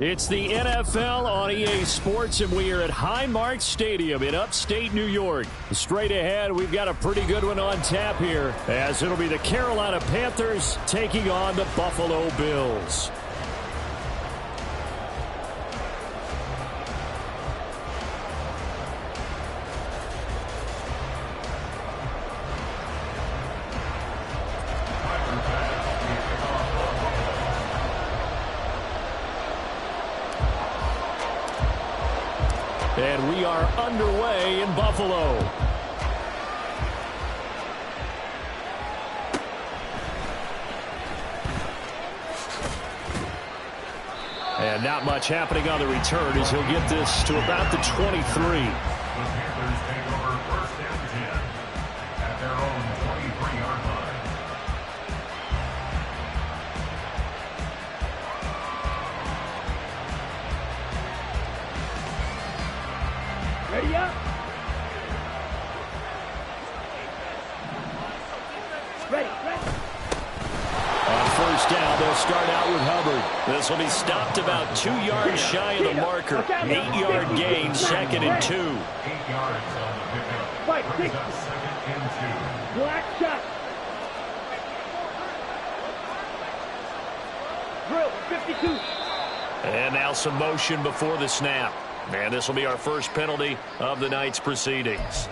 It's the NFL on EA Sports, and we are at Highmark Stadium in upstate New York. Straight ahead, we've got a pretty good one on tap here, as it'll be the Carolina Panthers taking on the Buffalo Bills. And we are underway in Buffalo. And not much happening on the return as he'll get this to about the 23. The Panthers take over first and 10 at their own 23-yard line. Ready up. Ready. On first down, they'll start out with Hubbard. This will be stopped about 2 yards shy of the marker. 8-yard gain, second and 2. 8 yards on the pickup. Fight, Brings up second and 2. Black shot. Drill, 52. And now some motion before the snap. And this will be our first penalty of the night's proceedings.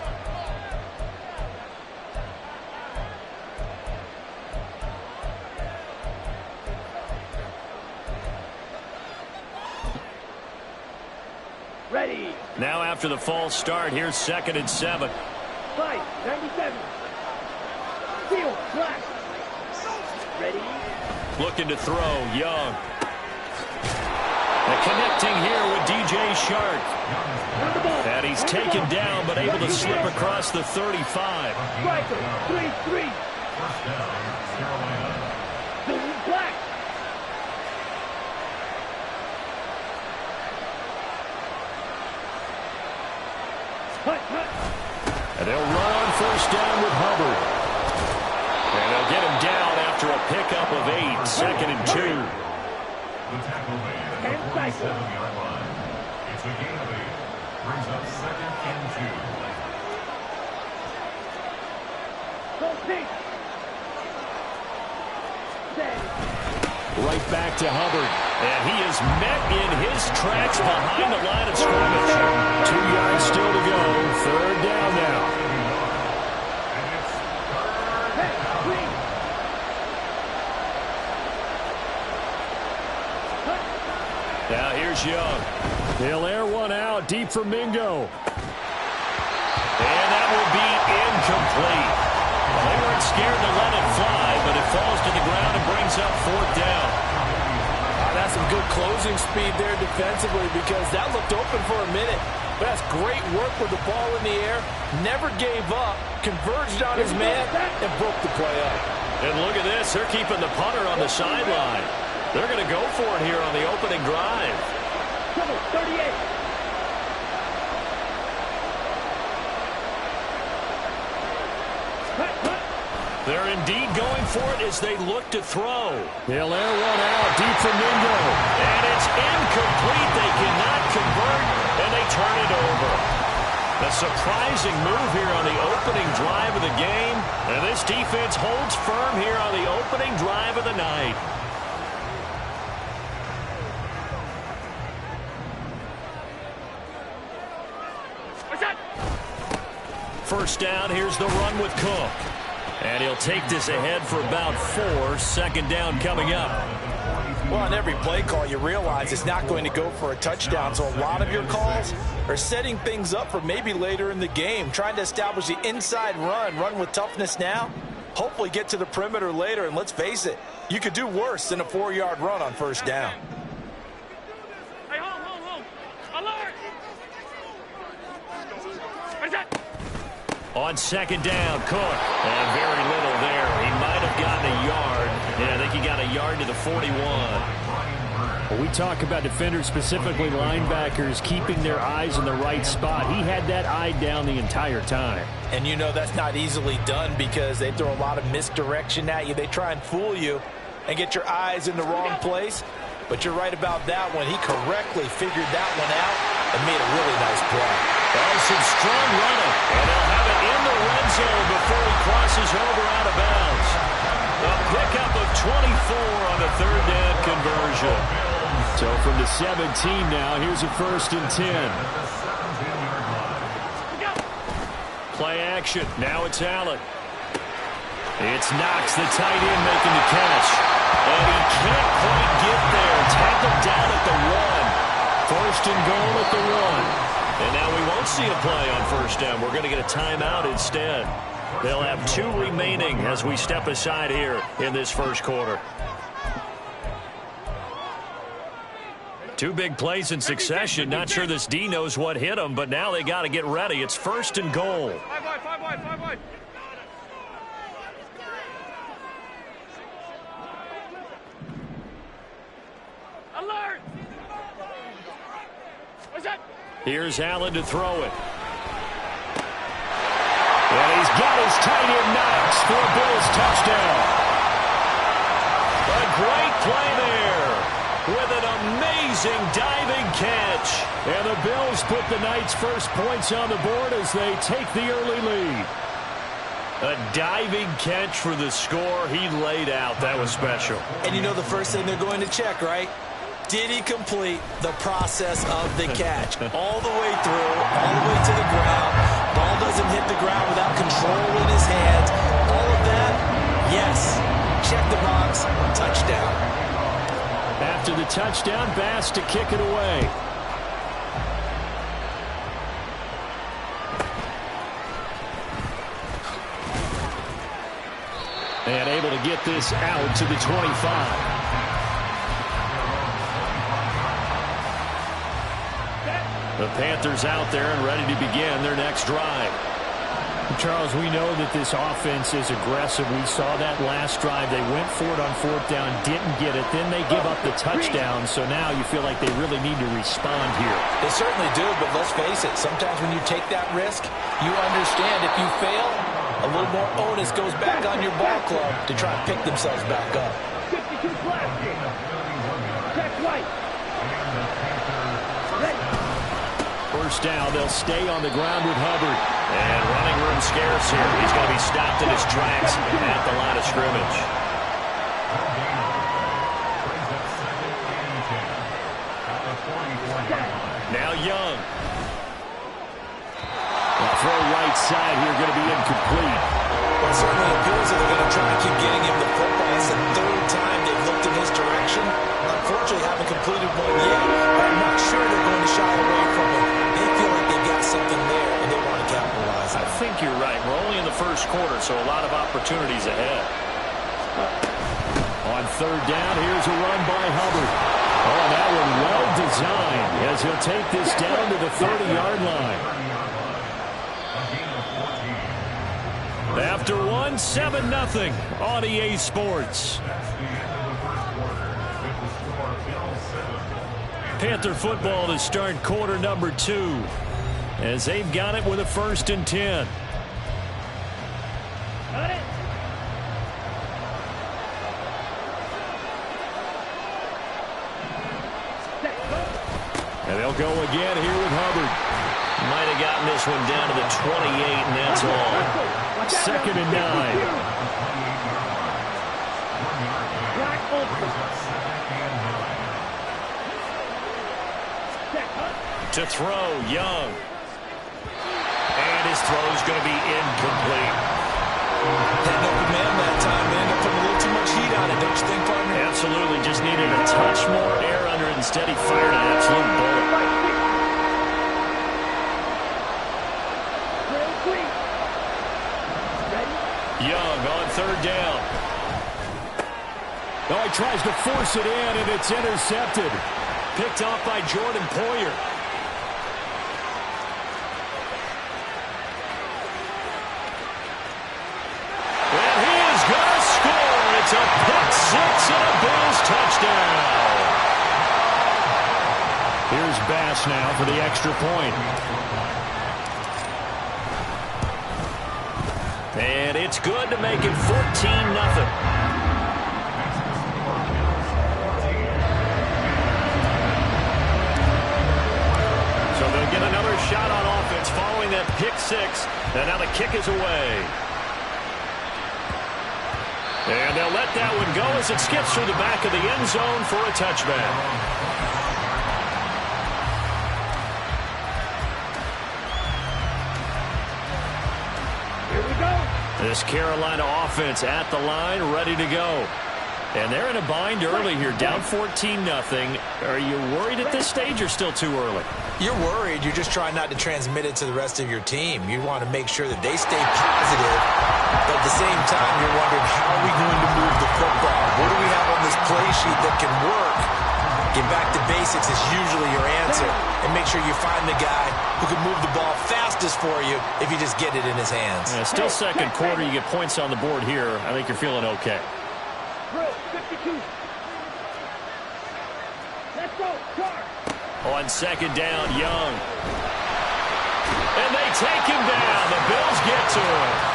Ready. Now after the false start, here's second and 7. Fight, 97. Field, black. Ready. Looking to throw, Young. And connecting here with DJ Shark. And he's taken down but able to slip across the 35. Striker, 3-3. First down, Carolina. Black. Hut. And they'll run on first down with Hubbard. And they'll get him down after a pickup of 8, second and 2. The tackle made at the 47-yard line. It's a gain of 8. Brings up second and 2. Go deep. Right back to Hubbard. And he is met in his tracks behind the line of scrimmage. 2 yards still to go. Third down now. And it's third down. Now here's Young. He'll air one out deep for Mingo. And that will be incomplete. They weren't scared to let it fly, but it falls to the ground and brings up fourth down. That's some good closing speed there defensively, because that looked open for a minute. But that's great work with the ball in the air. Never gave up, converged on his man, and broke the play up. And look at this. They're keeping the punter on the sideline. They're going to go for it here on the opening drive. 38. They're indeed going for it as they look to throw. They'll air one out deep for Mingo. And it's incomplete. They cannot convert, and they turn it over. A surprising move here on the opening drive of the game. And this defense holds firm here on the opening drive of the night. First down, here's the run with Cook. And he'll take this ahead for about 4. Second down coming up. Well, on every play call, you realize it's not going to go for a touchdown. So a lot of your calls are setting things up for maybe later in the game, trying to establish the inside run with toughness now, hopefully get to the perimeter later. And let's face it, you could do worse than a 4-yard run on first down. Hey, hold. Alert! On second down, Cook. And very little there. He might have gotten a yard. Yeah, I think he got a yard to the 41. Well, we talk about defenders, specifically linebackers, keeping their eyes in the right spot. He had that eye down the entire time. And you know that's not easily done because they throw a lot of misdirection at you. They try and fool you and get your eyes in the wrong place. But you're right about that one. He correctly figured that one out and made a really nice play. Oh, some strong running. And they'll have it in the red zone before he crosses over out of bounds. A pickup of 24 on the third down conversion. So from the 17 now, here's a 1st and 10. Play action. Now it's Allen. It's Knox, the tight end, making the catch. And he can't quite get there. Tackled down at the 1. 1st and goal at the 1. And now we won't see a play on 1st down. We're going to get a timeout instead. They'll have 2 remaining as we step aside here in this 1st quarter. 2 big plays in succession. Not sure this D knows what hit him, but now they got to get ready. It's 1st and goal. 5 wide. Alert! What's that? Here's Allen to throw it. And he's got his tight end Knox for a Bills touchdown. A great play there with an amazing diving catch. And the Bills put the Knights' first points on the board as they take the early lead. A diving catch for the score. He laid out. That was special. And you know the first thing they're going to check, right? Did he complete the process of the catch? All the way through, all the way to the ground. Ball doesn't hit the ground without control in his hands. All of that, yes. Check the box, touchdown. After the touchdown, Bass to kick it away. And able to get this out to the 25. The Panthers out there and ready to begin their next drive. Charles, we know that this offense is aggressive. We saw that last drive. They went for it on 4th down, didn't get it. Then they give up the touchdown. So now you feel like they really need to respond here. They certainly do, but let's face it. Sometimes when you take that risk, you understand if you fail, a little more onus goes back on your ball club to try and pick themselves back up. 52 plastic. Check right. First down, they'll stay on the ground with Hubbard. And running room scarce here. He's going to be stopped in his tracks at the line of scrimmage. Now Young. The throw right side here going to be incomplete. Well, it certainly appears that they're going to try and keep getting him the football. It's the 3rd time they've looked in his direction. Unfortunately, haven't completed one yet, but I'm not sure they're going to shy away from it. They feel like they've got something there, and they want to capitalize on it. I think you're right. We're only in the 1st quarter, so a lot of opportunities ahead. On 3rd down, here's a run by Hubbard. Oh, that one well designed as he'll take this down to the 30-yard line. After 1, 7-0 on EA Sports. Panther football to start quarter number 2 as they've got it with a 1st and 10. Got it. And they'll go again here with Hubbard. Might have gotten this one down to the 28, and that's all. 2nd and 9. Black ultra. To throw, Young. And his throw is going to be incomplete. Had an open man that time, man. They put a little too much heat on it, don't you think, partner? Absolutely. Just needed a touch more air under it. Instead, he fired an absolute bullet. Young on 3rd down. Oh, he tries to force it in, and it's intercepted. Picked off by Jordan Poyer. And he is going to score. It's a pick 6 and a Bills touchdown. Here's Bass now for the extra point. And it's good to make it 14-0. shot on offense following that pick six. And now the kick is away. And they'll let that one go as it skips through the back of the end zone for a touchback. Here we go. This Carolina offense at the line, ready to go. And they're in a bind early here, down 14-0. Are you worried at this stage or still too early? You're worried. You're just trying not to transmit it to the rest of your team. You want to make sure that they stay positive. But at the same time, you're wondering, how are we going to move the football? What do we have on this play sheet that can work? Get back to basics is usually your answer. And make sure you find the guy who can move the ball fastest for you if you just get it in his hands. Yeah, still second quarter. You get points on the board here. I think you're feeling okay. 52. Let's go. Charge. On second down, Young. And they take him down. The Bills get to him.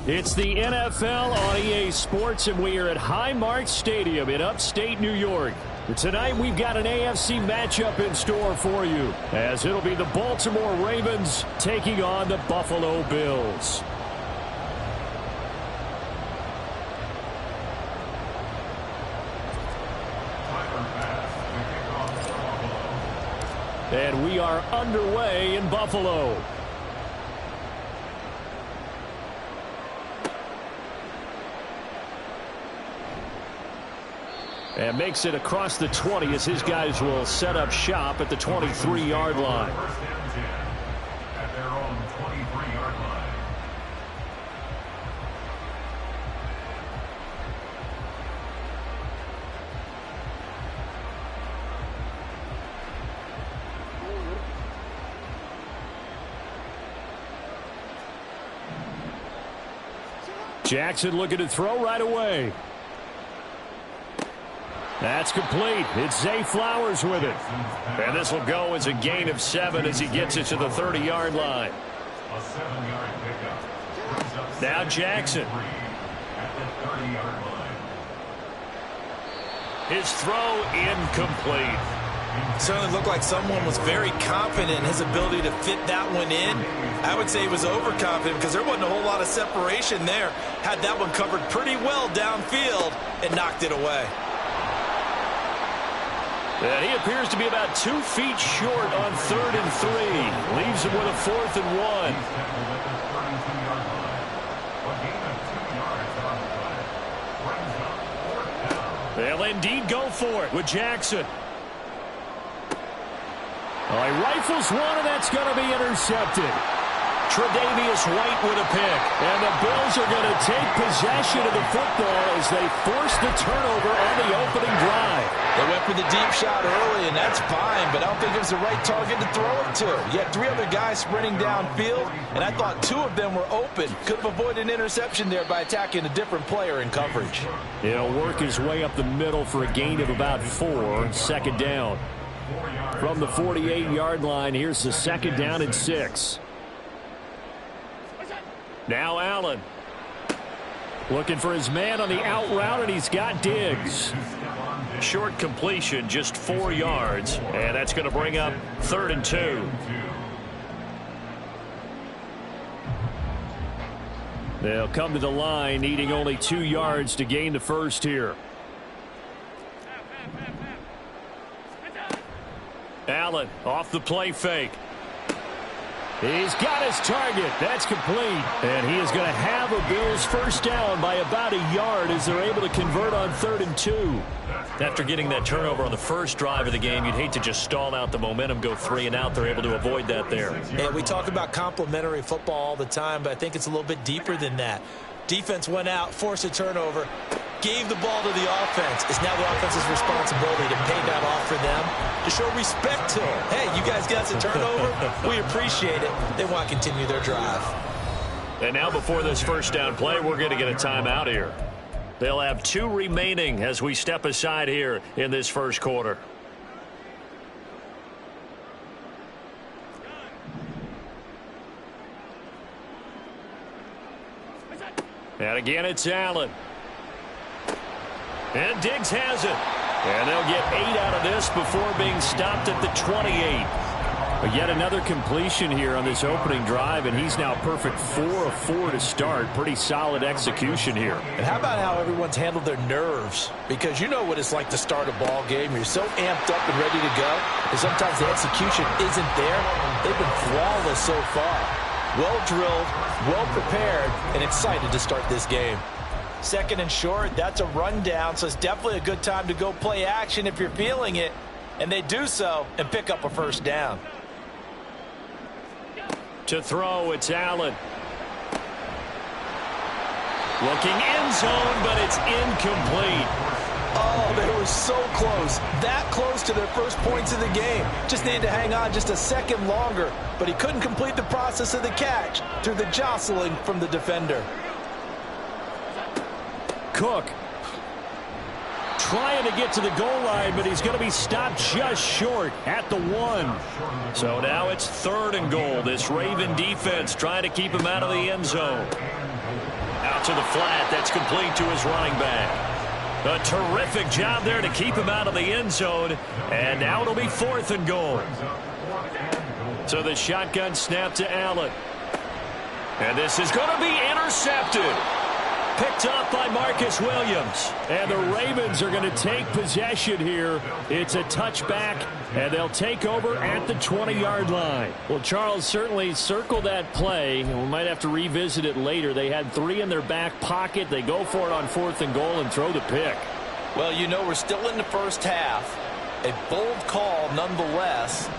It's the NFL on EA Sports, and we are at Highmark Stadium in upstate New York. Tonight, we've got an AFC matchup in store for you, as it'll be the Baltimore Ravens taking on the Buffalo Bills. And we are underway in Buffalo. And makes it across the 20 as his guys will set up shop at the 23-yard line. First down 10 at their own 23-yard line. Jackson looking to throw right away. That's complete. It's Zay Flowers with it. And this will go as a gain of 7 as he gets it to the 30-yard line. A 7-yard pickup. Now Jackson. At the 30-yard line. His throw incomplete. Certainly looked like someone was very confident in his ability to fit that one in. I would say he was overconfident because there wasn't a whole lot of separation there. Had that one covered pretty well downfield and knocked it away. And he appears to be about 2 feet short on 3rd and 3. Leaves him with a 4th and 1. They'll indeed go for it with Jackson. He rifles one, and that's going to be intercepted. Tre'Davious White with a pick. And the Bills are going to take possession of the football as they force the turnover on the opening drive. They went for the deep shot early, and that's fine, but I don't think it was the right target to throw it to. You had 3 other guys sprinting downfield, and I thought 2 of them were open. Could have avoided an interception there by attacking a different player in coverage. He'll work his way up the middle for a gain of about 4. Second down. From the 48-yard line, here's the 2nd down and 6. Now Allen. Looking for his man on the out route, and he's got Diggs. Short completion, just 4 yards, and that's going to bring up 3rd and 2. They'll come to the line, needing only 2 yards to gain the first here. Allen off the play fake. He's got his target. That's complete. And he is going to have a Bills first down by about a yard as they're able to convert on 3rd and 2. After getting that turnover on the first drive of the game, you'd hate to just stall out the momentum, go 3 and out. They're able to avoid that there. Yeah, we talk about complementary football all the time, but I think it's a little bit deeper than that. Defense went out, forced a turnover, gave the ball to the offense. It's now the offense's responsibility to pay that off for them, to show respect to them. Hey, you guys got a turnover? We appreciate it. They want to continue their drive. And now before this first down play, we're going to get a timeout here. They'll have 2 remaining as we step aside here in this first quarter. And again, it's Allen. And Diggs has it. And they'll get 8 out of this before being stopped at the 28. But yet another completion here on this opening drive, and he's now perfect 4 of 4 to start. Pretty solid execution here. And how about how everyone's handled their nerves? Because you know what it's like to start a ball game. You're so amped up and ready to go. And sometimes the execution isn't there. They've been flawless so far. Well drilled, well prepared, and excited to start this game. 2nd and short, that's a rundown, so it's definitely a good time to go play action if you're feeling it. And they do so and pick up a first down. To throw, it's Allen. Looking end zone, but it's incomplete. Oh, they were so close. That close to their first points of the game. Just needed to hang on just a second longer, but he couldn't complete the process of the catch through the jostling from the defender. Cook trying to get to the goal line, but he's going to be stopped just short at the 1. So now it's 3rd and goal. This Raven defense trying to keep him out of the end zone. Out to the flat. That's complete to his running back. A terrific job there to keep him out of the end zone. And now it'll be 4th and goal. So the shotgun snap to Allen. And this is going to be intercepted. Picked up by Marcus Williams. And the Ravens are going to take possession here. It's a touchback, and they'll take over at the 20-yard line. Well, Charles, certainly circle that play. We might have to revisit it later. They had 3 in their back pocket. They go for it on 4th and goal and throw the pick. Well, you know, we're still in the first half. A bold call nonetheless.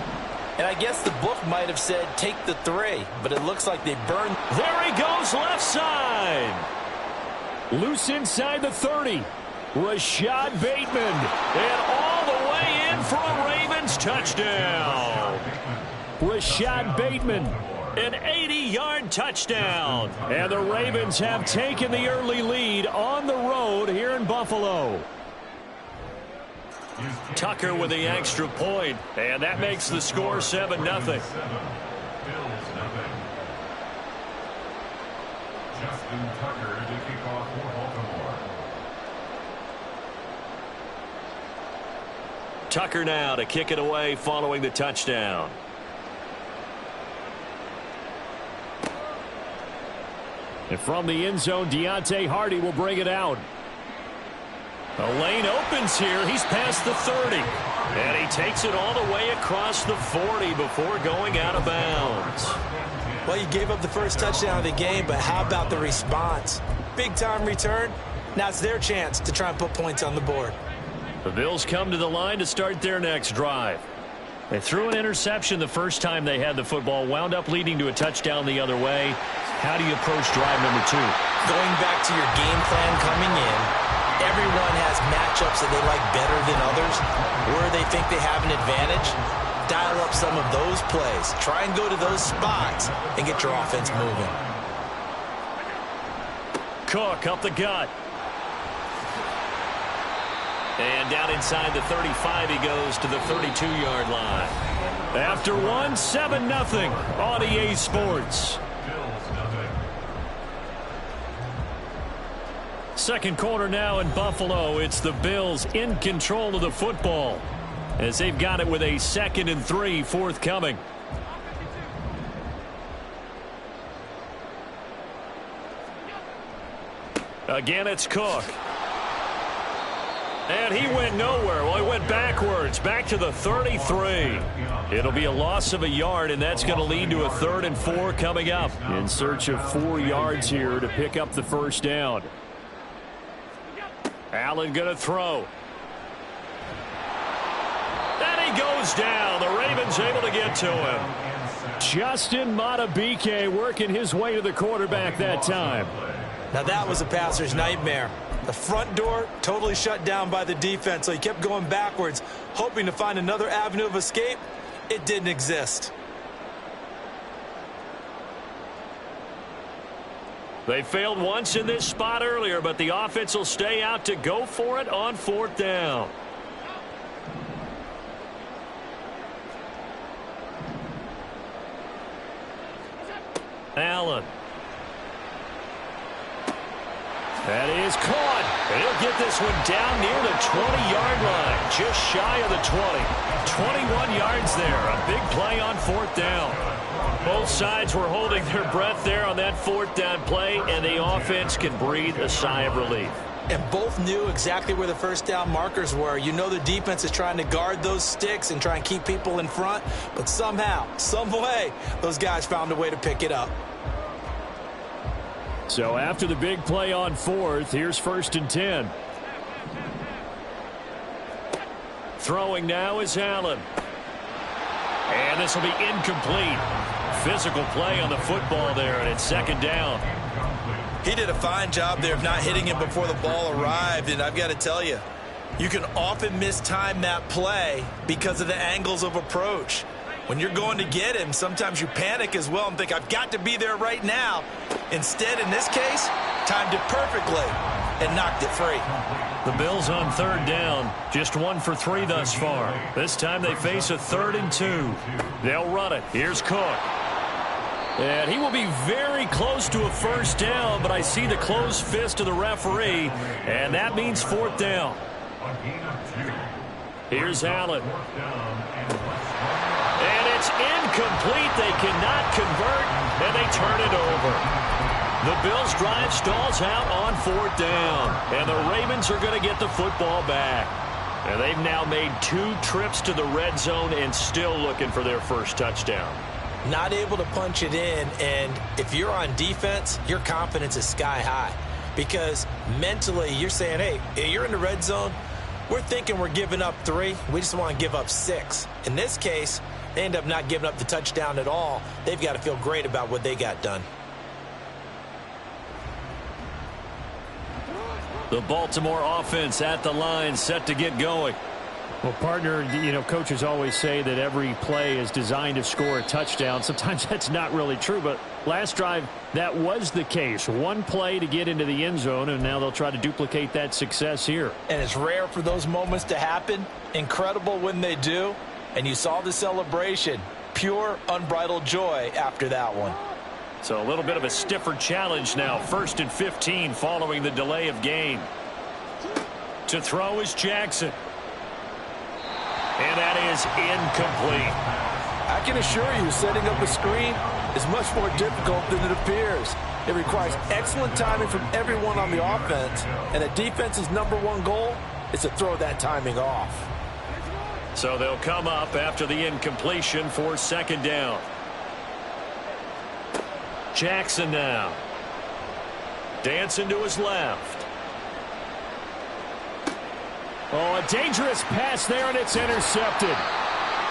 And I guess the book might have said take the 3, but it looks like they burned. There he goes, left side. Loose inside the 30. Rashad Bateman. And all the way in for a Ravens touchdown. Rashad Bateman. An 80-yard touchdown. And the Ravens have taken the early lead on the road here in Buffalo. Tucker with the extra point. And that makes the score 7-0. Justin Tucker to kick off for Baltimore. Tucker now to kick it away following the touchdown. And from the end zone, Deontay Hardy will bring it out. A lane opens here. He's past the 30. And he takes it all the way across the 40 before going out of bounds. Well, you gave up the first touchdown of the game, but how about the response? Big-time return. Now it's their chance to try and put points on the board. The Bills come to the line to start their next drive. They threw an interception the first time they had the football, wound up leading to a touchdown the other way. How do you approach drive number 2? Going back to your game plan coming in, everyone has matchups that they like better than others, where they think they have an advantage. Dial up some of those plays. Try and go to those spots and get your offense moving. Cook up the gut. And down inside the 35, he goes to the 32-yard line. After one, 7-0 on EA Sports. Second quarter now in Buffalo. It's the Bills in control of the football as they've got it with a 2nd and 3 forthcoming. Again, it's Cook. And he went nowhere. Well, he went backwards, back to the 33. It'll be a loss of a yard, and that's going to lead to a 3rd and 4 coming up. In search of 4 yards here to pick up the first down. Allen going to throw. And he goes down. The Ravens able to get to him. Justin Madubuike working his way to the quarterback that time. Now that was a passer's nightmare. The front door totally shut down by the defense, so he kept going backwards, hoping to find another avenue of escape. It didn't exist. They failed once in this spot earlier, but the offense will stay out to go for it on 4th down. Allen. That is caught. And he'll get this one down near the 20-yard line, just shy of the 20. 21 yards there. A big play on 4th down. Both sides were holding their breath there on that 4th down play, and the offense can breathe a sigh of relief. And both knew exactly where the first down markers were. You know the defense is trying to guard those sticks and try and keep people in front, but somehow, some way, those guys found a way to pick it up. So after the big play on 4th, here's 1st and 10. Throwing now is Allen. And this will be incomplete. Physical play on the football there, and it's 2nd down. He did a fine job there of not hitting him before the ball arrived, and I've got to tell you, you can often mistime that play because of the angles of approach. When you're going to get him, sometimes you panic as well and think, I've got to be there right now. Instead, in this case, timed it perfectly and knocked it free. The Bills on 3rd down, just 1 for 3 thus far. This time they face a 3rd and 2. They'll run it. Here's Cook. And he will be very close to a 1st down, but I see the closed fist of the referee, and that means 4th down. Here's Allen. And it's incomplete. They cannot convert, and they turn it over. The Bills' drive stalls out on 4th down, and the Ravens are going to get the football back. And they've now made 2 trips to the red zone and still looking for their first touchdown. Not able to punch it in, and if you're on defense, your confidence is sky high. Because mentally, you're saying, hey, you're in the red zone. We're thinking we're giving up 3. We just want to give up 6. In this case, they end up not giving up the touchdown at all. They've got to feel great about what they got done. The Baltimore offense at the line, set to get going. Well, partner, you know, coaches always say that every play is designed to score a touchdown. Sometimes that's not really true, but last drive, that was the case. 1 play to get into the end zone, and now they'll try to duplicate that success here. And it's rare for those moments to happen. Incredible when they do. And you saw the celebration. Pure, unbridled joy after that one. So a little bit of a stiffer challenge now. 1st and 15 following the delay of game. To throw is Jackson. And that is incomplete. I can assure you, setting up a screen is much more difficult than it appears. It requires excellent timing from everyone on the offense, and a defense's #1 goal is to throw that timing off. So they'll come up after the incompletion for 2nd down. Jackson now. Dancing to his left. Oh, a dangerous pass there, and it's intercepted.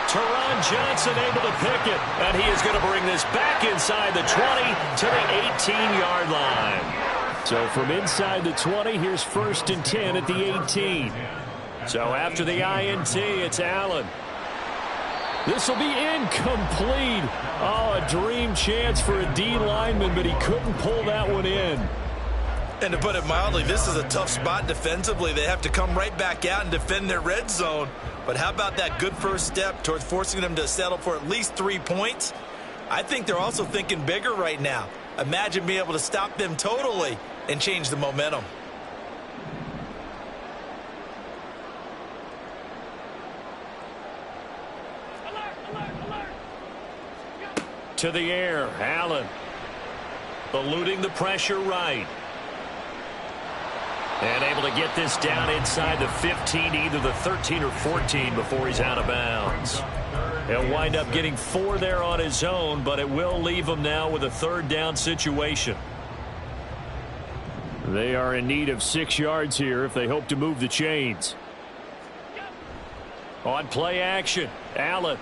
Teron Johnson able to pick it, and he is going to bring this back inside the 20 to the 18-yard line. So from inside the 20, here's 1st and 10 at the 18. So after the INT, it's Allen. This will be incomplete. Oh, a dream chance for a D lineman, but he couldn't pull that one in. And to put it mildly, this is a tough spot defensively. They have to come right back out and defend their red zone. But how about that good first step towards forcing them to settle for at least 3 points? I think they're also thinking bigger right now. Imagine being able to stop them totally and change the momentum. To the air, Allen. Eluding the pressure right. And able to get this down inside the 15, either the 13 or 14 before he's out of bounds. He'll wind up getting 4 there on his own, but it will leave him now with a third down situation. They are in need of 6 yards here if they hope to move the chains. On play action, Allen.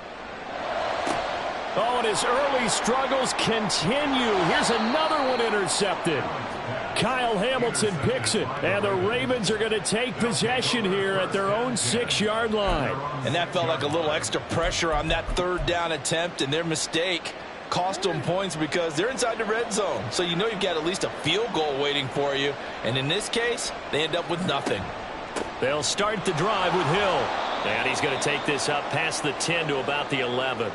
Oh, and his early struggles continue. Here's another one intercepted. Kyle Hamilton picks it, and the Ravens are going to take possession here at their own 6-yard line. And that felt like a little extra pressure on that third down attempt, and their mistake cost them points because they're inside the red zone. So you know you've got at least a field goal waiting for you. And in this case, they end up with nothing. They'll start the drive with Hill. And he's going to take this up past the 10 to about the 11.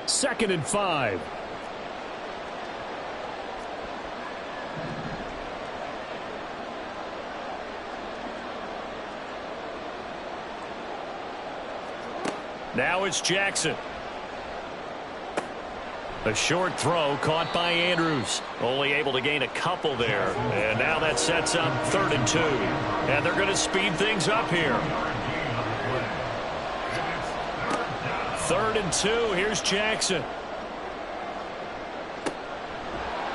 Second and 5. Now it's Jackson. A short throw caught by Andrews. Only able to gain a couple there. And now that sets up 3rd and 2. And they're going to speed things up here. 3rd and 2. Here's Jackson.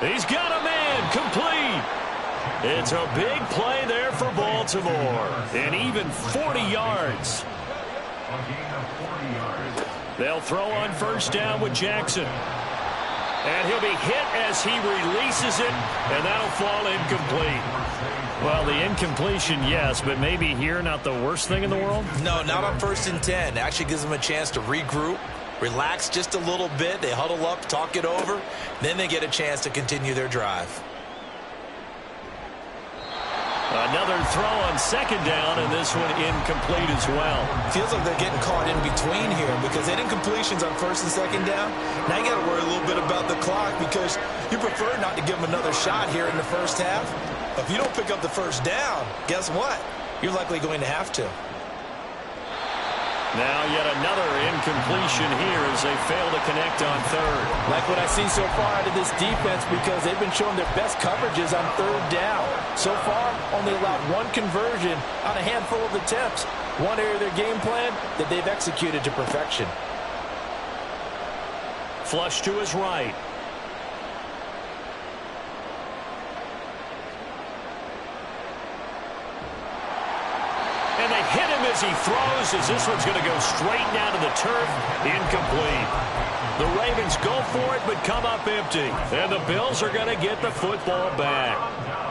He's got a man complete. It's a big play there for Baltimore. And even 40 yards. They'll throw on 1st down with Jackson. And he'll be hit as he releases it, and that'll fall incomplete. Well, the incompletion, yes, but maybe here not the worst thing in the world? No, not on 1st and 10. It actually gives them a chance to regroup, relax just a little bit. They huddle up, talk it over. Then they get a chance to continue their drive. Another throw on 2nd down, and this one incomplete as well. Feels like they're getting caught in between here because they had incompletions on 1st and 2nd down. Now you got to worry a little bit about the clock because you prefer not to give them another shot here in the first half. But if you don't pick up the 1st down, guess what? You're likely going to have to. Now yet another incompletion here as they fail to connect on 3rd. Like what I see so far out of this defense because they've been showing their best coverages on 3rd down. So far, only allowed 1 conversion on a handful of attempts. One area of their game plan that they've executed to perfection. Flush to his right. And they hit him as he throws, as this one's going to go straight down to the turf. Incomplete. The Ravens go for it, but come up empty. And the Bills are going to get the football back.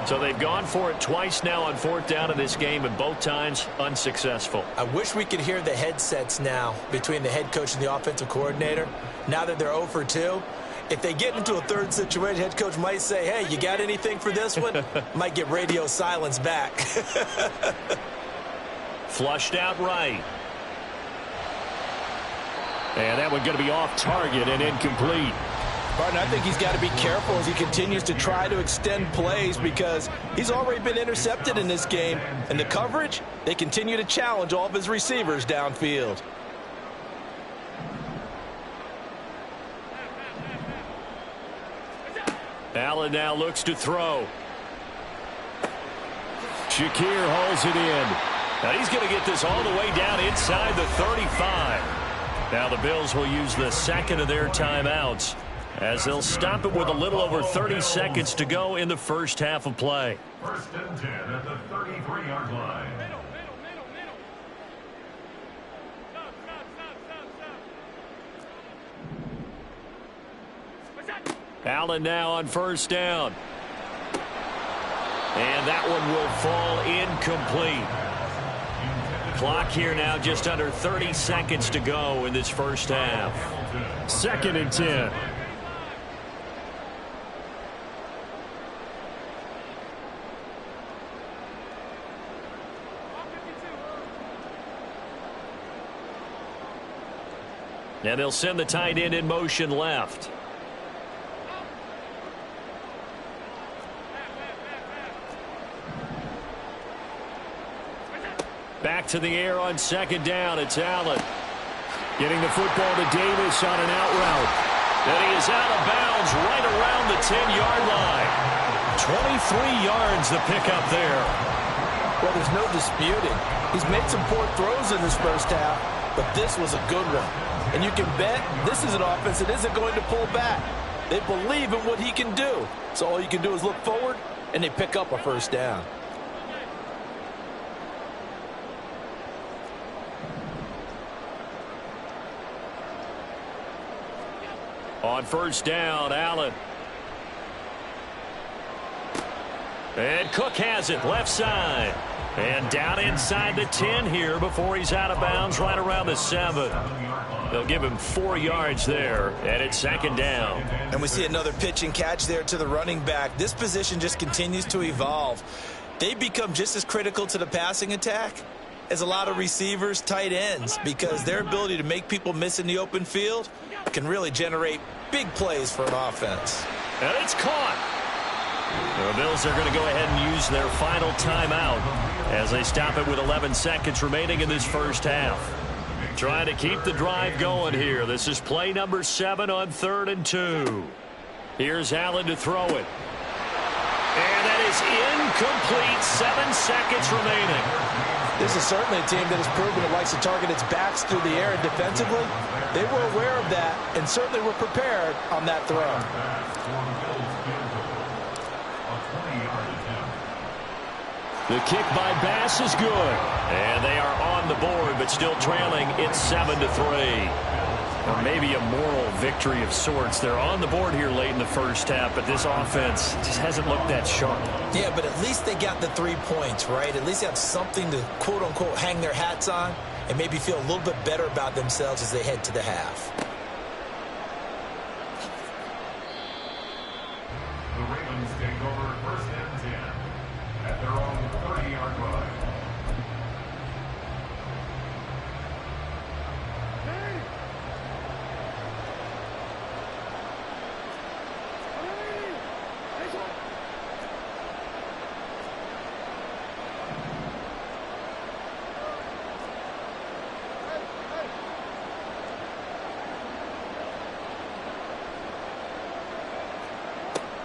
So they've gone for it twice now on 4th down in this game, and both times unsuccessful. I wish we could hear the headsets now between the head coach and the offensive coordinator. Now that they're 0 for 2, if they get into a 3rd situation, head coach might say, hey, you got anything for this one? Might get radio silence back. Flushed out right. And that one going to be off target and incomplete. Partner, I think he's got to be careful as he continues to try to extend plays because he's already been intercepted in this game. And the coverage, they continue to challenge all of his receivers downfield. Allen now looks to throw. Shakir hauls it in. Now he's going to get this all the way down inside the 35. Now the Bills will use the 2nd of their timeouts as they'll stop it with a little over 30 seconds to go in the first half of play. 1st and 10 at the 33-yard line. Allen now on 1st down. And that one will fall incomplete. Clock here now just under 30 seconds to go in this first half. 2nd and 10. And they'll send the tight end in motion left. Back to the air on 2nd down. It's Allen. Getting the football to Davis on an out route. And he is out of bounds right around the 10-yard line. 23 yards the pickup there. Well, there's no disputing. He's made some poor throws in this first half, but this was a good one. And you can bet this is an offense that isn't going to pull back. They believe in what he can do. So all you can do is look forward, and they pick up a first down. On first down, Allen. And Cook has it, left side. And down inside the 10 here before he's out of bounds right around the 7. They'll give him 4 yards there, and it's second down. And we see another pitch and catch there to the running back. This position just continues to evolve. They become just as critical to the passing attack as a lot of receivers, tight ends, because their ability to make people miss in the open field can really generate big plays for an offense. And it's caught. The Bills are going to go ahead and use their final timeout as they stop it with 11 seconds remaining in this first half. Trying to keep the drive going here. This is play number 7 on 3rd and 2. Here's Allen to throw it. And that is incomplete. 7 seconds remaining. This is certainly a team that has proven it likes to target its backs through the air, and defensively, they were aware of that and certainly were prepared on that throw. The kick by Bass is good. And they are on the board, but still trailing. It's 7-3. Or maybe a moral victory of sorts. They're on the board here late in the first half, but this offense just hasn't looked that sharp. Yeah, but at least they got the 3 points, right? At least they have something to, quote-unquote, hang their hats on and maybe feel a little bit better about themselves as they head to the half. The Ravens take over first and 10 at their own 30-yard line.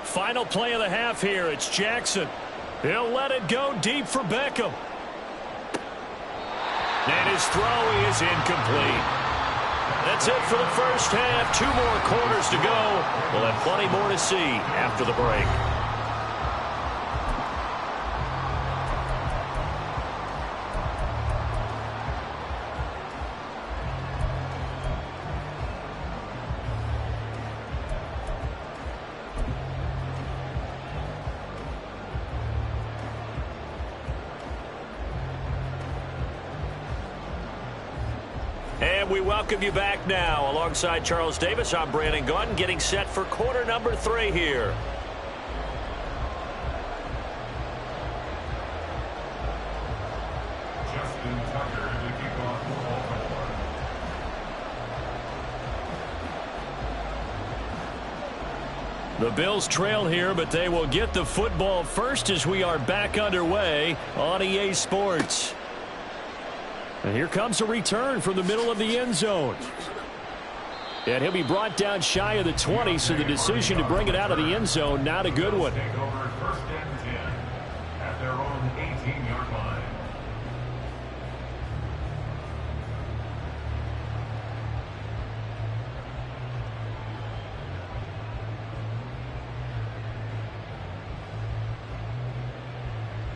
Final play of the half here. It's Jackson. He'll let it go deep for Beckham. And his throw is incomplete. That's it for the first half. 2 more quarters to go. We'll have plenty more to see after the break. And we welcome you back now. Alongside Charles Davis, I'm Brandon Gunn, getting set for quarter number 3 here. Justin Tucker to kick off Baltimore. The Bills trail here, but they will get the football first as we are back underway on EA Sports. And here comes a return from the middle of the end zone. And he'll be brought down shy of the 20, so the decision to bring it out of the end zone, not a good one. Take over first and 10 at their own 18-yard line.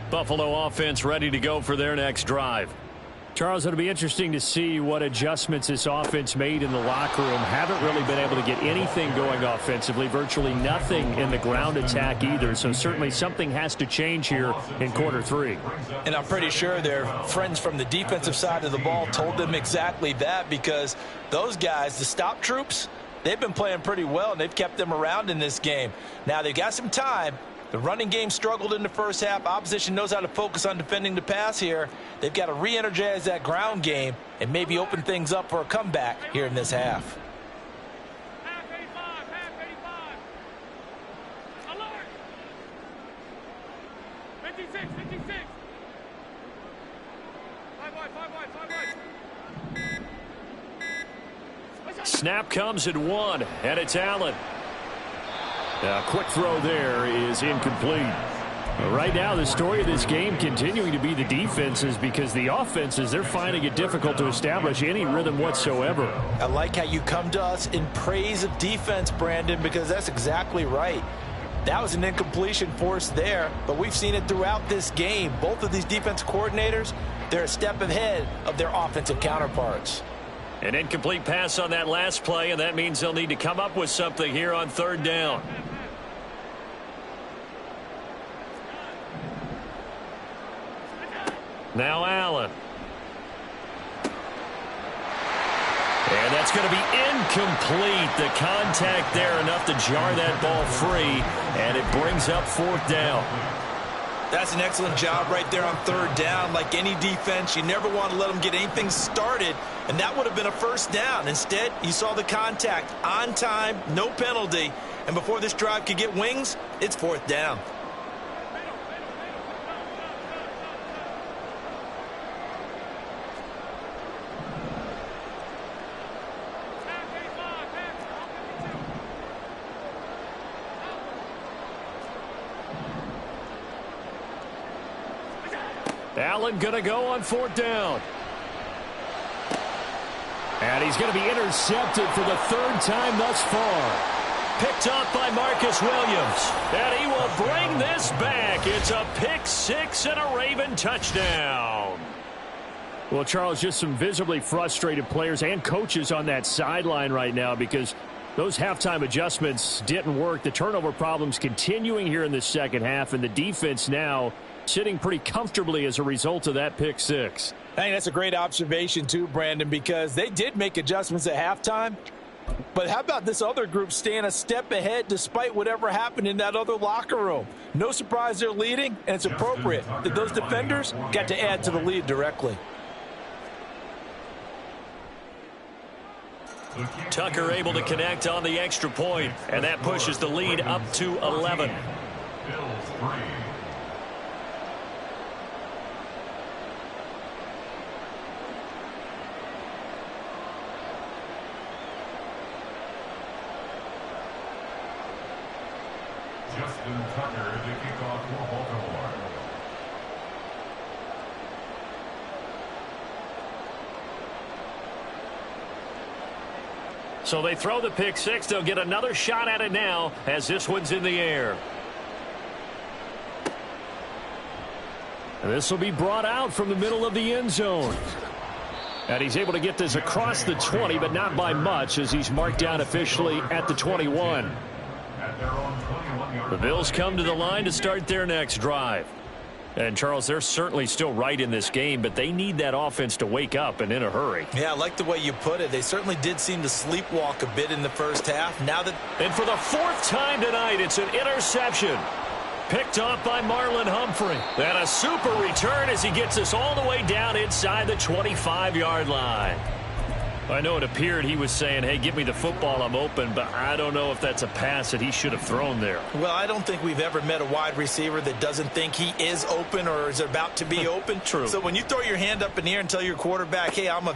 Buffalo offense ready to go for their next drive. Charles, it'll be interesting to see what adjustments this offense made in the locker room. Haven't really been able to get anything going offensively, virtually nothing in the ground attack either. So certainly something has to change here in quarter 3. And I'm pretty sure their friends from the defensive side of the ball told them exactly that, because those guys, the stop troops, they've been playing pretty well, and they've kept them around in this game. Now they've got some time. The running game struggled in the first half. Opposition knows how to focus on defending the pass here. They've got to re-energize that ground game and maybe open things up for a comeback here in this half. Half 85, half 85. Alert! 56, 56. 5 wide, 5 wide, 5 wide. Snap comes at 1, and it's Allen. A quick throw there is incomplete. Right now, the story of this game continuing to be the defenses, because the offenses, they're finding it difficult to establish any rhythm whatsoever. I like how you come to us in praise of defense, Brandon, because that's exactly right. That was an incompletion forced there, but we've seen it throughout this game. Both of these defense coordinators, they're a step ahead of their offensive counterparts. An incomplete pass on that last play, and that means they'll need to come up with something here on 3rd down. Now Allen. And that's going to be incomplete. The contact there enough to jar that ball free, and it brings up 4th down. That's an excellent job right there on 3rd down. Like any defense, you never want to let them get anything started, and that would have been a 1st down. Instead, you saw the contact on time, no penalty, and before this drive could get wings, it's 4th down. Allen going to go on 4th down. And he's going to be intercepted for the 3rd time thus far. Picked up by Marcus Williams. And he will bring this back. It's a pick 6 and a Raven touchdown. Well, Charles, just some visibly frustrated players and coaches on that sideline right now, because those halftime adjustments didn't work. The turnover problems continuing here in the 2nd half, and the defense now sitting pretty comfortably as a result of that pick 6. I think that's a great observation too, Brandon, because they did make adjustments at halftime. But how about this other group staying a step ahead despite whatever happened in that other locker room? No surprise they're leading, and it's appropriate that those defenders got to add to the lead directly. Tucker able to connect on the extra point, and that pushes the lead up to 11. Bills 3. Justin Tucker to kick off for Baltimore. So they throw the pick 6. They'll get another shot at it now as this one's in the air. And this will be brought out from the middle of the end zone. And he's able to get this across the 20, but not by much, as he's marked down officially at the 21. The Bills come to the line to start their next drive. And, Charles, they're certainly still right in this game, but they need that offense to wake up and in a hurry. Yeah, I like the way you put it. They certainly did seem to sleepwalk a bit in the 1st half. And for the 4th time tonight, it's an interception. Picked off by Marlon Humphrey. And a super return as he gets us all the way down inside the 25-yard line. I know it appeared he was saying, hey, give me the football, I'm open, but I don't know if that's a pass that he should have thrown there. Well, I don't think we've ever met a wide receiver that doesn't think he is open or is about to be open. True. So when you throw your hand up in the air and tell your quarterback, hey, I'm a...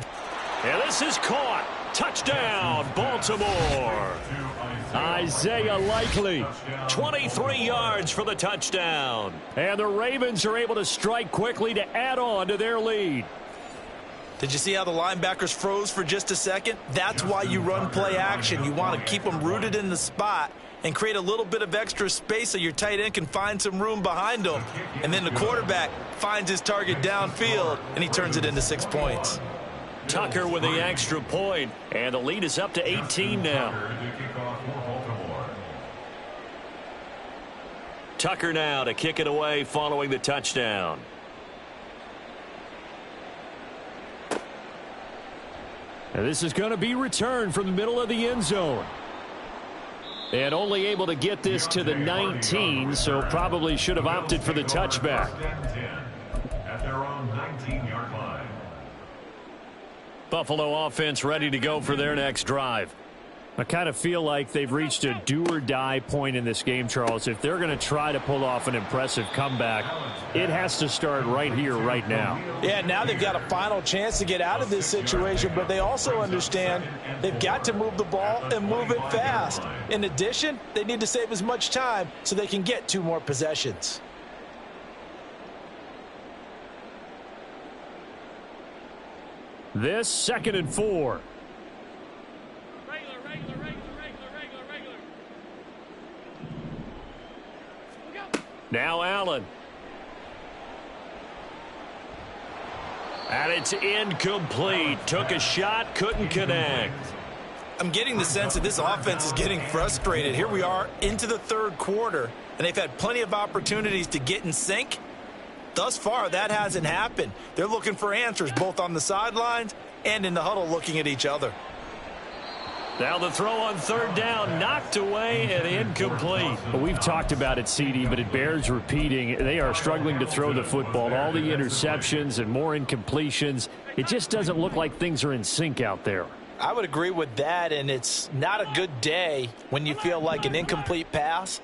And this is caught. Touchdown, Baltimore. Isaiah Likely, 23 yards for the touchdown. And the Ravens are able to strike quickly to add on to their lead. Did you see how the linebackers froze for just a second? That's why you run play action. You want to keep them rooted in the spot and create a little bit of extra space so your tight end can find some room behind them. And then the quarterback finds his target downfield, and he turns it into 6 points. Tucker with the extra point, and the lead is up to 18 now. Tucker now to kick it away following the touchdown. And this is going to be returned from the middle of the end zone. And only able to get this to the 19, so probably should have opted for the touchback. At their own 19-yard line. Buffalo offense ready to go for their next drive. I kind of feel like they've reached a do-or-die point in this game, Charles. If they're going to try to pull off an impressive comeback, it has to start right here, right now. Yeah, now they've got a final chance to get out of this situation, but they also understand they've got to move the ball and move it fast. In addition, they need to save as much time so they can get 2 more possessions. This 2nd and 4. Now Allen. And it's incomplete. Took a shot, couldn't connect. I'm getting the sense that this offense is getting frustrated. Here we are into the 3rd quarter, and they've had plenty of opportunities to get in sync. Thus far, that hasn't happened. They're looking for answers both on the sidelines and in the huddle looking at each other. Now the throw on 3rd down, knocked away and incomplete. Well, we've talked about it, CD, but it bears repeating. They are struggling to throw the football. All the interceptions and more incompletions. It just doesn't look like things are in sync out there. I would agree with that, and it's not a good day when you feel like an incomplete pass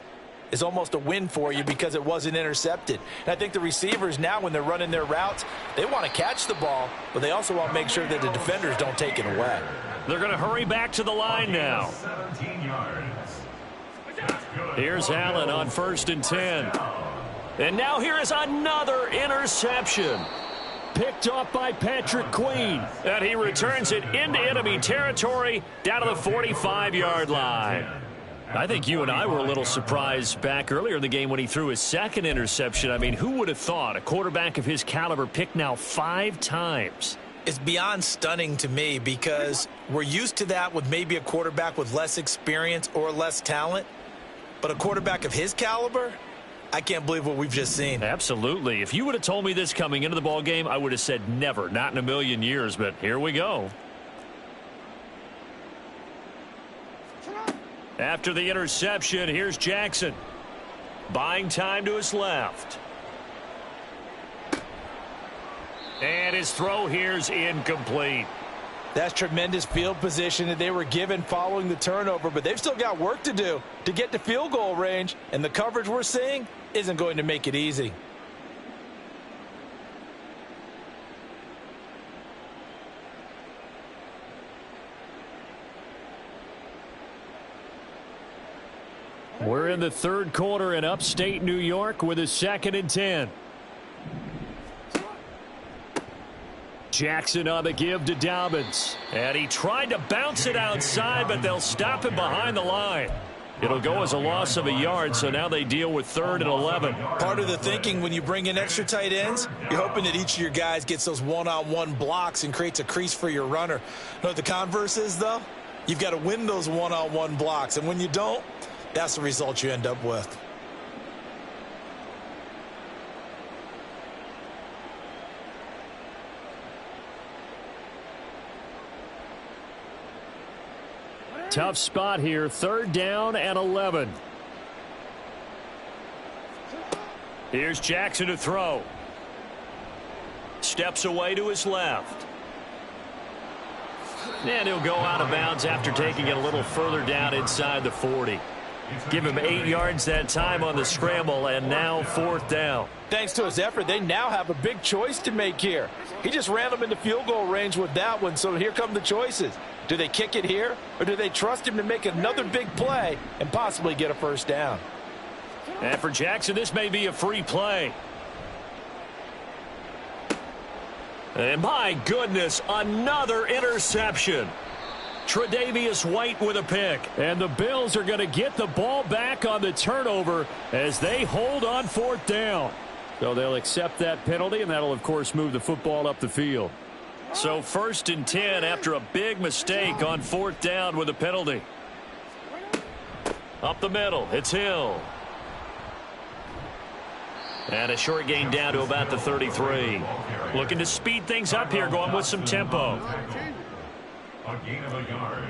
is almost a win for you because it wasn't intercepted. And I think the receivers now, when they're running their routes, they want to catch the ball, but they also want to make sure that the defenders don't take it away. They're going to hurry back to the line now. 17 yards. Here's Allen on 1st and 10. And now here is another interception. Picked off by Patrick Queen. And he returns it into enemy territory down to the 45-yard line. I think you and I were a little surprised back earlier in the game when he threw his 2nd interception. I mean, who would have thought a quarterback of his caliber picked now 5 times? It's beyond stunning to me because we're used to that with maybe a quarterback with less experience or less talent. But a quarterback of his caliber, I can't believe what we've just seen. Absolutely. If you would have told me this coming into the ball game, I would have said never, not in a million years. But here we go. After the interception, here's Jackson. Buying time to his left. And his throw here's incomplete. That's tremendous field position that they were given following the turnover, but they've still got work to do to get to field goal range, and the coverage we're seeing isn't going to make it easy. We're in the 3rd quarter in upstate New York with a 2nd and 10. Jackson on the give to Dobbins. And he tried to bounce it outside, but they'll stop him behind the line. It'll go as a loss of a yard, so now they deal with 3rd and 11. Part of the thinking when you bring in extra tight ends, you're hoping that each of your guys gets those one-on-one blocks and creates a crease for your runner. You know what the converse is, though? You've got to win those one-on-one blocks, and when you don't, that's the result you end up with. Tough spot here, 3rd down and 11. Here's Jackson to throw. Steps away to his left. And he'll go out of bounds after taking it a little further down inside the 40. Give him 8 yards that time on the scramble, and now 4th down. Thanks to his effort, they now have a big choice to make here. He just ran them into field goal range with that one, so here come the choices. Do they kick it here, or do they trust him to make another big play and possibly get a 1st down? And for Jackson, this may be a free play. And my goodness, another interception. Tre'Davious White with a pick. And the Bills are going to get the ball back on the turnover as they hold on 4th down. So they'll accept that penalty, and that'll, of course, move the football up the field. So 1st and 10 after a big mistake on 4th down with a penalty. Up the middle, it's Hill. And a short gain down to about the 33. Looking to speed things up here, going with some tempo. A gain of a yard.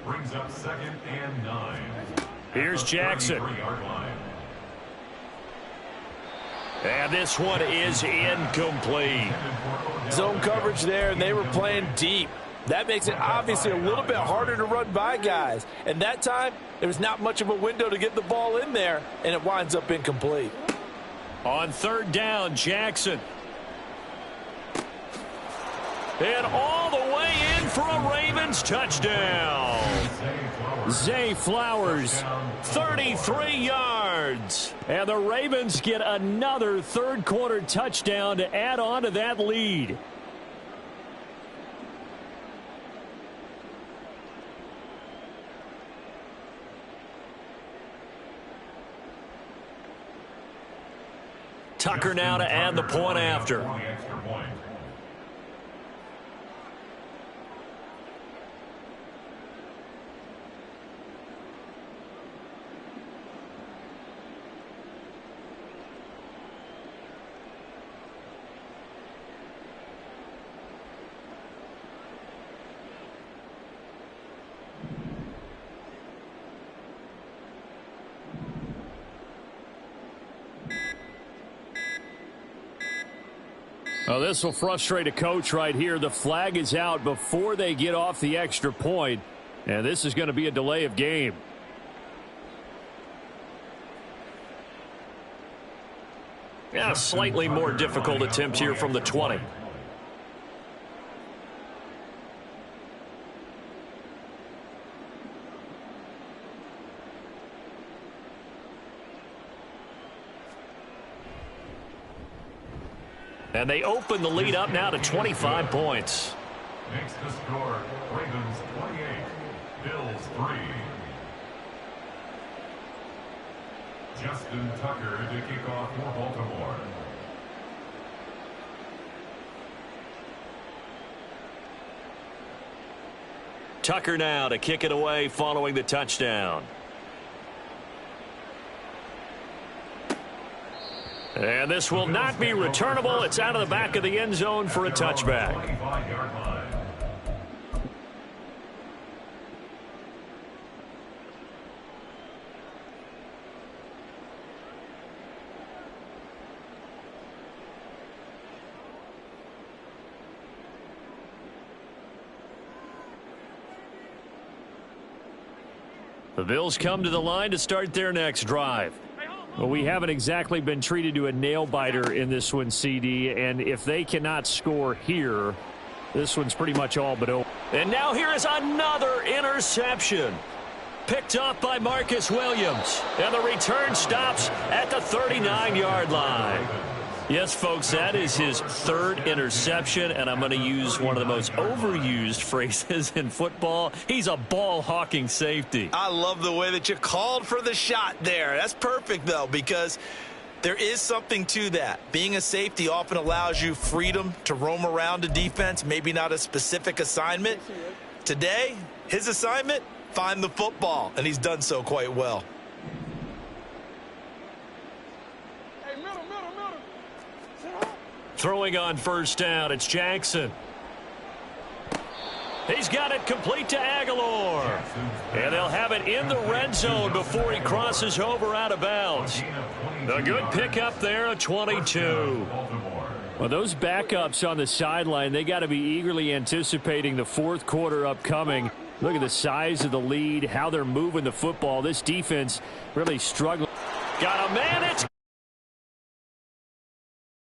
Brings up 2nd and 9. Here's Jackson. And this one is incomplete. Zone coverage there, and they were playing deep. That makes it obviously a little bit harder to run by guys. And that time, there was not much of a window to get the ball in there, and it winds up incomplete. On third down, Jackson. And all the way in for a Ravens touchdown. Zay Flowers, 33 yards. And the Ravens get another third-quarter touchdown to add on to that lead. Tucker now to add the point after. Oh, this will frustrate a coach right here. The flag is out before they get off the extra point, and this is going to be a delay of game. Yeah, slightly more difficult attempt here from the 20. And they open the lead up now to 25 points. Makes the score Ravens 28, Bills 3. Justin Tucker to kick off for Baltimore. Tucker now to kick it away following the touchdown. And this will not be returnable. It's out of the back of the end zone for a touchback. 25-yard line. The Bills come to the line to start their next drive. Well, we haven't exactly been treated to a nail-biter in this one, CD, and if they cannot score here, this one's pretty much all but over. And now here is another interception. Picked up by Marcus Williams, and the return stops at the 39-yard line. Yes, folks, that is his third interception, and I'm going to use one of the most overused phrases in football. He's a ball-hawking safety. I love the way that you called for the shot there. That's perfect, though, because there is something to that. Being a safety often allows you freedom to roam around a defense, maybe not a specific assignment. Today, his assignment, find the football, and he's done so quite well. Throwing on first down, it's Jackson. He's got it complete to Aguilar. And they'll have it in the red zone before he crosses over out of bounds. A good pickup there, a 22. Well, those backups on the sideline, they got to be eagerly anticipating the fourth quarter upcoming. Look at the size of the lead, how they're moving the football. This defense really struggling. Got a man, it's